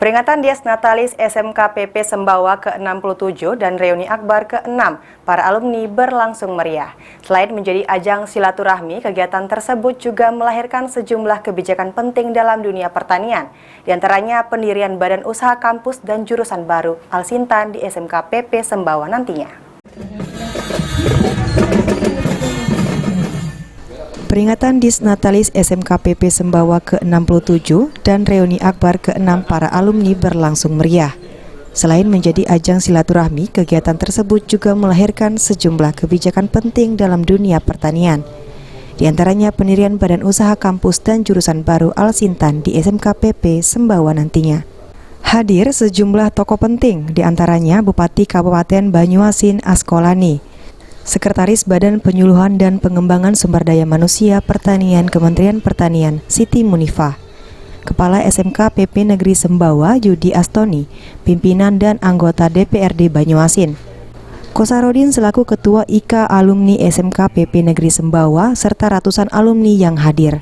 Peringatan Dies Natalis SMKPP Sembawa ke-67 dan reuni akbar ke-6 para alumni berlangsung meriah. Selain menjadi ajang silaturahmi, kegiatan tersebut juga melahirkan sejumlah kebijakan penting dalam dunia pertanian. Di antaranya pendirian badan usaha kampus dan jurusan baru Al-Sintan di SMKPP Sembawa nantinya. Peringatan Dies Natalis SMKPP Sembawa ke-67 dan reuni akbar ke-6 para alumni berlangsung meriah. Selain menjadi ajang silaturahmi, kegiatan tersebut juga melahirkan sejumlah kebijakan penting dalam dunia pertanian. Di antaranya pendirian badan usaha kampus dan jurusan baru Al-Sintan di SMKPP Sembawa nantinya. Hadir sejumlah tokoh penting, di antaranya Bupati Kabupaten Banyuasin Askolani, Sekretaris Badan Penyuluhan dan Pengembangan Sumber Daya Manusia Pertanian Kementerian Pertanian Siti Munifah, Kepala SMKPP Negeri Sembawa Yudi Astoni, pimpinan dan anggota DPRD Banyuasin, Kosarodin selaku Ketua IKA Alumni SMKPP Negeri Sembawa, serta ratusan alumni yang hadir.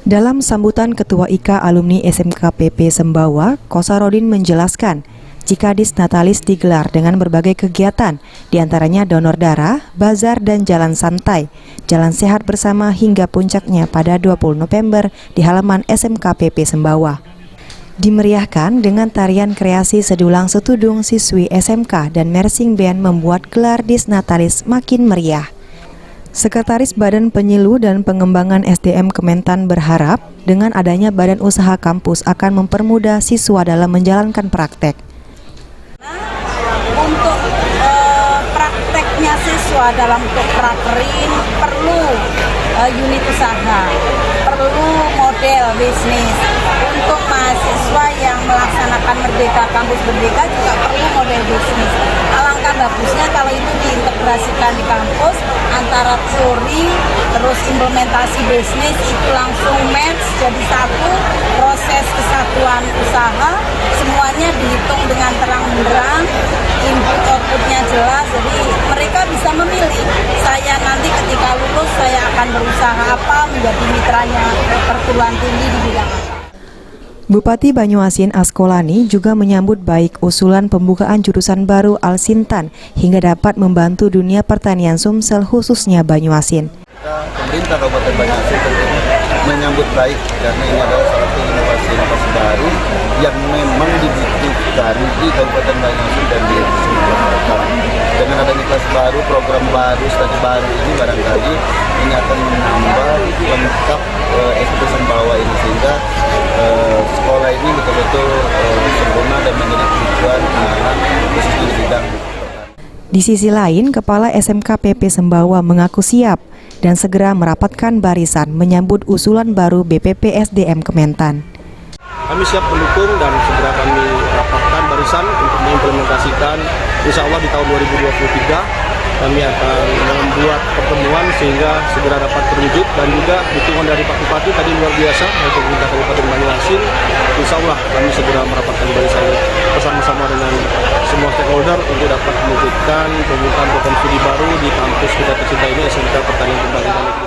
Dalam sambutan Ketua IKA Alumni SMKPP Sembawa, Kosarodin menjelaskan, jika Dies Natalis digelar dengan berbagai kegiatan, diantaranya donor darah, bazar dan jalan santai, jalan sehat bersama hingga puncaknya pada 20 November di halaman SMKPP Sembawa. Dimeriahkan dengan tarian kreasi sedulang setudung siswi SMK dan marching band membuat gelar Dies Natalis makin meriah. Sekretaris Badan Penyilu dan Pengembangan SDM Kementan berharap dengan adanya badan usaha kampus akan mempermudah siswa dalam menjalankan praktek. Untuk prakteknya siswa dalam bentuk prakerin perlu unit usaha, perlu model bisnis. Untuk mahasiswa yang melaksanakan Merdeka Kampus Merdeka juga perlu model bisnis. Alangkah bagusnya kalau itu diintegrasikan di kampus antara teori terus implementasi bisnis itu langsung match jadi satu, proses kesatuan usaha semuanya dihitung dengan terang-benderang, input outputnya jelas, jadi mereka bisa memilih saya nanti ketika lulus saya akan berusaha apa, menjadi mitranya perguruan tinggi di bidang apa. Bupati Banyuasin Askolani juga menyambut baik usulan pembukaan jurusan baru Al-Sintan hingga dapat membantu dunia pertanian Sumsel khususnya Banyuasin. Pemerintah Kabupaten Banyuasin tentunya menyambut baik karena ini adalah salah satu inovasi baru yang memang dibutuhkan di Kabupaten Banyuasin dan di Sumatera. Dengan adanya kelas baru, program baru, studi baru ini barangkali ini akan menambah lengkap SMP Sembawa ini sehingga sekolah ini betul-betul sempurna dan menjadi tujuan anak-anak khususnya di bidang. Di sisi lain, Kepala SMKPP Sembawa mengaku siap dan segera merapatkan barisan menyambut usulan baru BPP SDM Kementan. Kami siap mendukung dan segera kami rapatkan barisan untuk mengimplementasikan, insya Allah di tahun 2023 kami akan membuat pertemuan sehingga segera dapat terwujud, dan juga dukungan dari Pak Bupati tadi luar biasa dari pemerintah Kabupaten Banyuasin. Insya Allah kami segera merapatkan barisan bersama-sama dengan semua stakeholder untuk dapat mewujudkan pembukaan program studi baru di kampus kita tercinta ini, SMK Pertanian Pembangunan Negeri.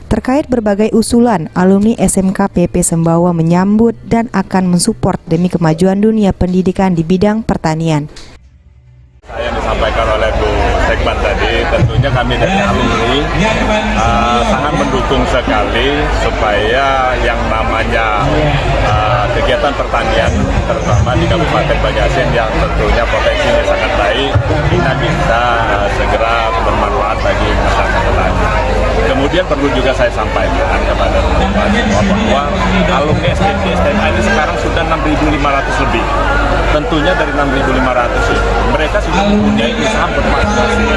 Terkait berbagai usulan, alumni SMKPP Sembawa menyambut dan akan mensupport demi kemajuan dunia pendidikan di bidang pertanian. Yang disampaikan oleh Bu Sekban tadi, tentunya kami dari alumni sangat mendukung sekali supaya yang namanya kegiatan pertanian, terutama di Kabupaten Banyuasin yang tentunya potensinya sangat baik, kita bisa segera bermanfaat bagi masyarakat petani. Kemudian perlu juga saya sampaikan kepada teman-teman bahwa alumni SMA ini sekarang sudah 6.500 lebih. Tentunya dari 6.500 itu mereka sudah mempunyai usaha bermasing-masing.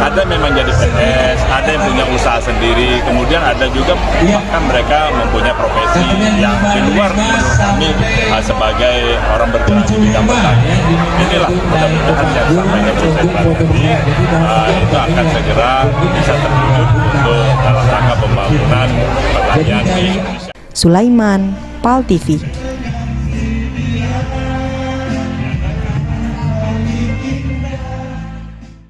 Ada memang jadi PNS, ada yang punya usaha sendiri, kemudian ada juga bahkan mereka mempunyai profesi yang di luar menurut kami sebagai orang bergerak di bidang pertanian. Inilah mudah-mudahan yang disampaikan Bu Sekban tadi itu akan segera bisa terwujud untuk dalam rangka pembangunan pertanian di Indonesia. Sulaiman, PAL TV.